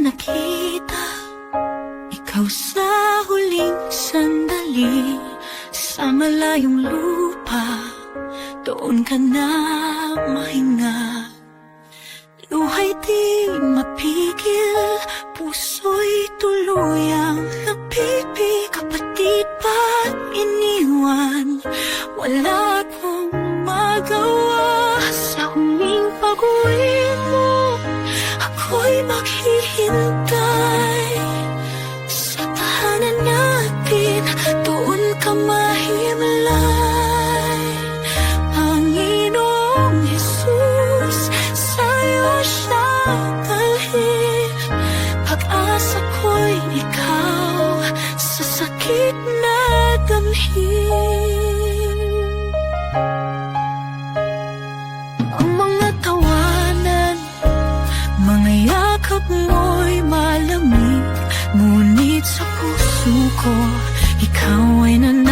nakita ikaw sa huling sandali, sa malayong lupa, doon ka na mahinga. Luha'y di mapigil, puso'y tuluyang napipig. Kapatid, ba't iniwan? Wala akong magawa. Sa huling pag-uwi mo, ako'y maghihintay. Sa tahanan natin, doon ka mahimlay. Panginoong Jesus, sa'yo siya dalhin. Pag-asa ko'y ikaw, sa sakit na damhin. Ang mga tawanan, mga yakap mo'y malamig, ngunit sa puso ko, ikaw ay nananalig.